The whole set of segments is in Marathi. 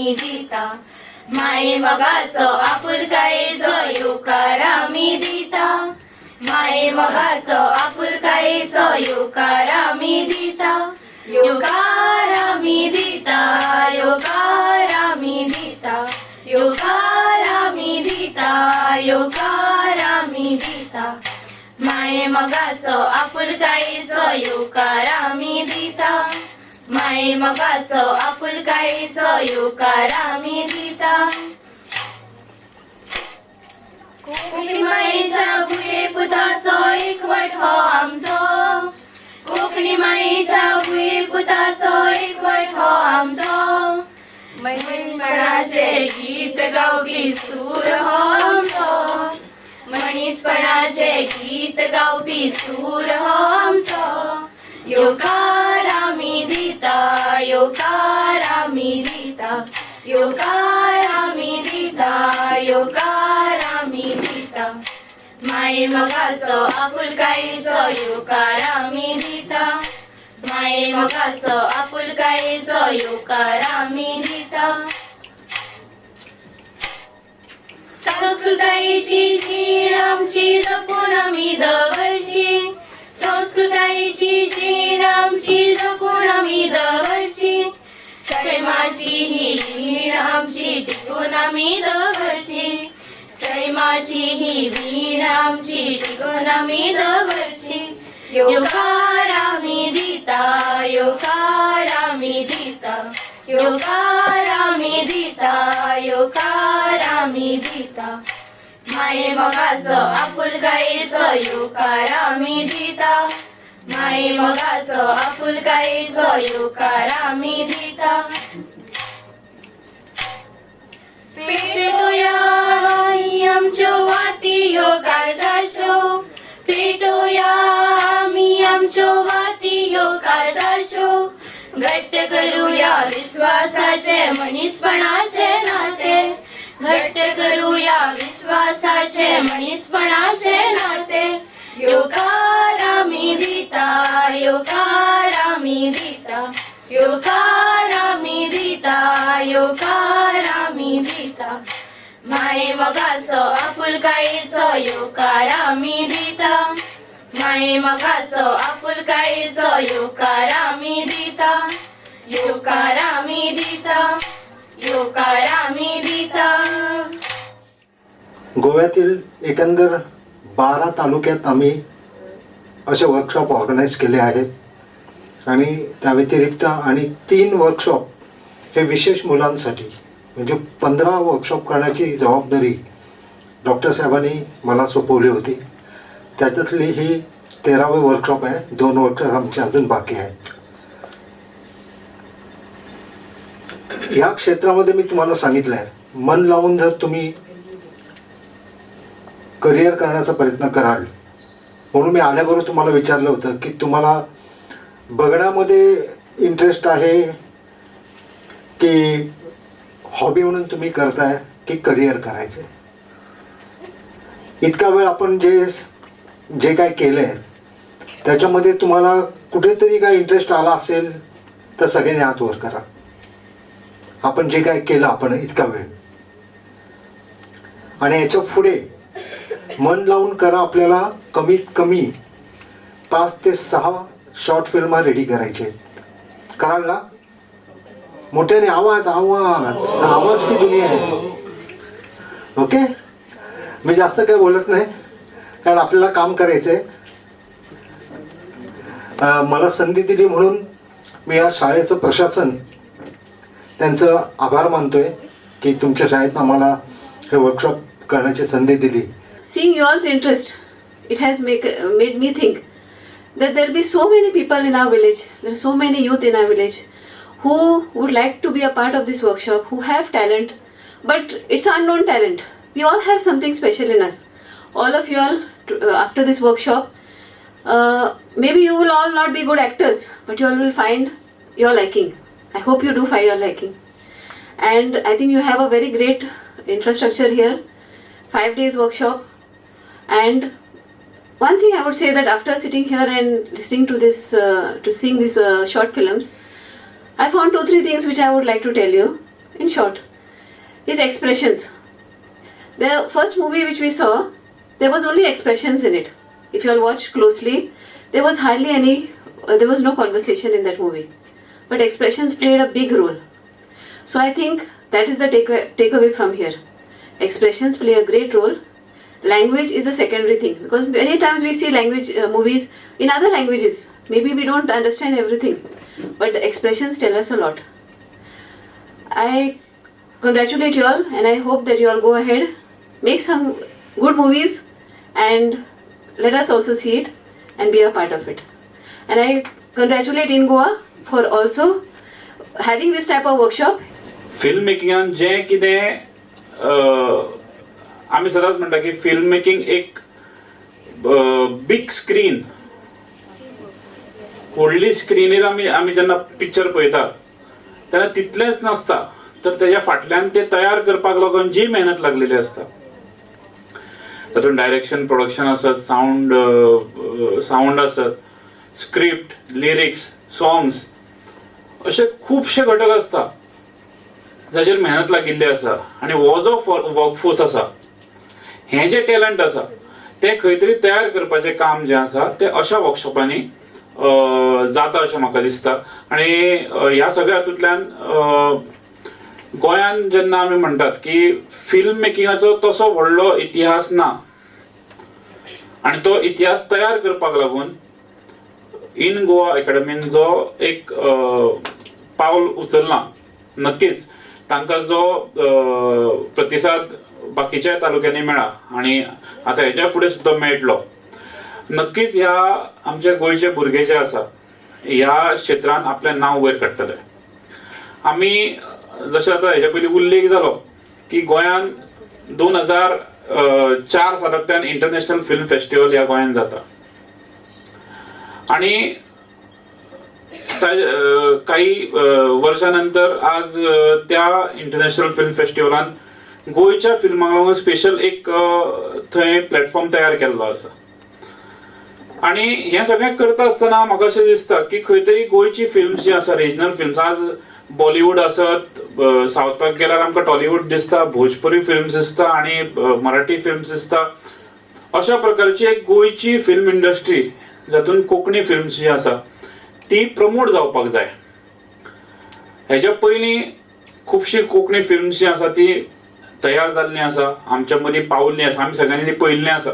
मी दिता माये मगाचो आपुलकायेचो योकार आमी दिता माये मगाचो आपुलकायेचो योकार आमी दिता योकार आमी दिता योकार आमी दिता योकार आमी दिता योकार आमी दिता माये मगाचो आपुलकायेचो योकार आमी दिता माये मगाचो आपुलकायेचो योकार आमी दिता कोंकणी मायेच्या भुये पुताचो एकवट हो आमचो कोंकणी मायेच्या भुये पुताचो एकवट हो आमचो मनीसपणाचे गीत गावपी सूर हो आमचो मनीसपणाचे गीत गावपी सूर हो आमचो योकार आमी दिता योकार आमी दिता योकार आमी दिता योकार आमी दिता माये मगाचो आपुलकायेचो योकार आमी दिता माये मगाचो आपुलकायेचो योकार आमी दिता संस्कृतायेची जीण आमची जपून आमी दवरची संस्कृतायेची जीण आमची जपून आमी दवरची सैमाची ही वीण आमची टिकून आमी दवरची सैमाची ही वीण आमची टिकून आमी दवरची योकार आमी दिता योकार आमी दिता योकार आमी दिता योकार आमी दिता माये मगाचो आपुलकायेचो योकार आमी दिता माये मगाचो आपुलकायेचो योकार आमी दिता पेटोया आमी आमच्यो वाती ह्यो काळजाच्यो पेटोया आमी आमच्यो वाती ह्यो काळजाच्यो घट्ट करूया विश्वासाचे मनीसपणाचे नाते घट्ट करूया विश्वासाचे मनीसपणाचे नाते योकार आमी दिता योकार आमी दिता योकार आमी दिता योकार आमी दिता माये मगाचो आपुलकायेचो योकार आमी दिता माये मगाचो आपुलकायेचो योकार आमी दिता योकार आमी दिता योकार आमी दिता गोव्यातील एकंदर 12 तालुक्यात आम्ही असे वर्कशॉप ऑर्गनाईज केले आहेत आणि त्या व्यतिरिक्त आणि 3 वर्कशॉप हे विशेष मुलांसाठी म्हणजे 15 वर्कशॉप करण्याची जबाबदारी डॉक्टर साहेबांनी मला सोपवली होती. त्याच्यातली ही 13वे वर्कशॉप आहे. 2 वर्कशॉप आमचे अजून बाकी आहेत. या क्षेत्रामध्ये मी तुम्हाला सांगितलं आहे मन लावून जर तुम्ही करिअर करण्याचा प्रयत्न कराल म्हणून मी आल्याबरोबर तुम्हाला विचारलं होतं की तुम्हाला बघण्यामध्ये इंटरेस्ट आहे की हॉबी म्हणून तुम्ही करताय की करिअर करायचं. इतका वेळ आपण जे काय केलं आहे त्याच्यामध्ये तुम्हाला कुठेतरी काय इंटरेस्ट आला असेल तर सगळ्यांनी हात वर करा. आपण जे काय केलं आपण इतका वेळ आणि याच्या पुढे मन लावून करा. आपल्याला कमीत कमी 5 ते 6 शॉर्ट फिल्मा रेडी करायचे आहेत. कराल ना? मोठ्याने आवाज आवाज आवाज की दुनिया आहे. ओके, मी जास्त काही बोलत नाही कारण आपल्याला काम करायचं आहे. मला संधी दिली म्हणून मी या शाळेचं प्रशासन त्यांचं आभार मानतोय की तुमच्या शाळेत आम्हाला हे वर्कशॉप करण्याची संधी दिली. Seeing y'all's interest, it has made me think that there will be so many people in our village, there are so many youth in our village who would like to be a part of this workshop, who have talent, but it's unknown talent. We all have something special in us. All of you all, after this workshop, maybe you will all not be good actors, but you all will find your liking. I hope you do find your liking. And I think you have a very great infrastructure here. 5 days workshop. And one thing I would say that after sitting here and listening to this, to seeing these short films, I found 2-3 things which I would like to tell you. in short, is expressions. The first movie which we saw, there was only expressions in it. If you all watch closely, there was hardly any, there was no conversation in that movie. But expressions played a big role. So I think that is the takeaway from here. Expressions play a great role. Language is a secondary thing, because many times we see language movies in other languages. Maybe we don't understand everything, but the expressions tell us a lot. I congratulate you all, and I hope that you all go ahead, make some good movies, and let us also see it and be a part of it. And I congratulate In Goa for also having this type of workshop. Film मेकिंगान जे कितें आमी सदांच म्हणटा की फिल्म मेकिंग एक बिग स्क्रीन, व्हडली स्क्रीनीर आमी जेन्ना पिक्चर पळयता तेन्ना तितलेंच नासता, तर तेज्या फाटल्यान ते तयार करपाक लागून जी मेहनत लागलेली आसता. तातूंत डायरेक्शन, प्रोडक्शन आसत, साऊंड आसत, स्क्रिप्ट, लिरिक्स, सॉंग्स, अशे खुबशे घटक आसता जाचेर मेहनत लागिल्ली आसा. आनी हो जो वर्कफोर्स आसा, हे जे टॅलंट आसा ते खंय तरी तयार करपाचें काम जें आसा तें अशा वर्कशॉपांनी जाता अशें म्हाका दिसता. आनी ह्या सगळ्या हातूंतल्यान गोंयांत जेन्ना आमी म्हणटात की फिल्म मेकिंगाचो तसो व्हडलो इतिहास ना, आनी तो इतिहास तयार करपाक लागून इन गोवा अकॅडमीन जो एक पावल उचलला, नक्कीच तांकां जो प्रतिसाद बाकीच्या तालुक्यांनी मेळ्ळा आनी आतां हेच्या फुडें सुद्दां मेळटलो, नक्कीच ह्या आमचे गोंयचे भुरगे जे आसा ह्या क्षेत्रांत आपलें नांव वयर काडटले. आमी जशें आतां हेच्या पयलीं उल्लेख जालो की गोंयांत 2004 सालांतल्यान इंटरनॅशनल फिल्म फेस्टिवल ह्या गोंयांत जाता. आनी काही वर्षानंतर आज त्या इंटरनॅशनल फिल्म फेस्टिवलान गोंयच्या फिल्मांक लागून स्पेशल एक थंय प्लॅटफॉर्म तयार केल्लो आसा. आनी हें सगळें करता आसतना म्हाका अशें दिसता की खंय तरी गोंयची फिल्म्स जी आसा, रिजनल फिल्म्स, आज बॉलिवूड आसत, सावथाक गेल्यार आमकां टॉलिवूड दिसता, भोजपुरी फिल्म्स दिसता आनी मराठी फिल्म्स दिसता. अशा प्रकारची एक गोंयची फिल्म इंडस्ट्री जातून कोंकणी फिल्म्स जी आसा ती प्रमोट जावपाक जाय. हेच्या पयलीं खुबशी कोंकणी फिल्म्स जी आसा ती तयार जाल्ली आसा, आमच्या मदीं पावल्ली आसा, आमी सगळ्यांनी ती पळयल्ली आसा.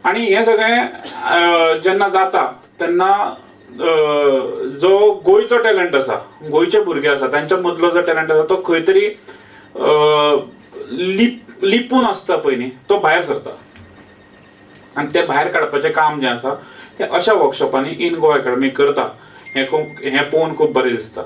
आनी हें सगळें जेन्ना जाता तेन्ना जो गोंयचो टॅलंट आसा, गोंयचे भुरगे आसा, तांच्या मदलो जो टॅलंट आसा तो खंय तरी लिपून आसता पळय न्ही, तो भायर सरता. आनी ते भायर काडपाचें काम जें आसा तें अशा वर्कशॉपांनी इन गोवा अकॅडमी करता. हें पळोवन खूब बरें दिसता.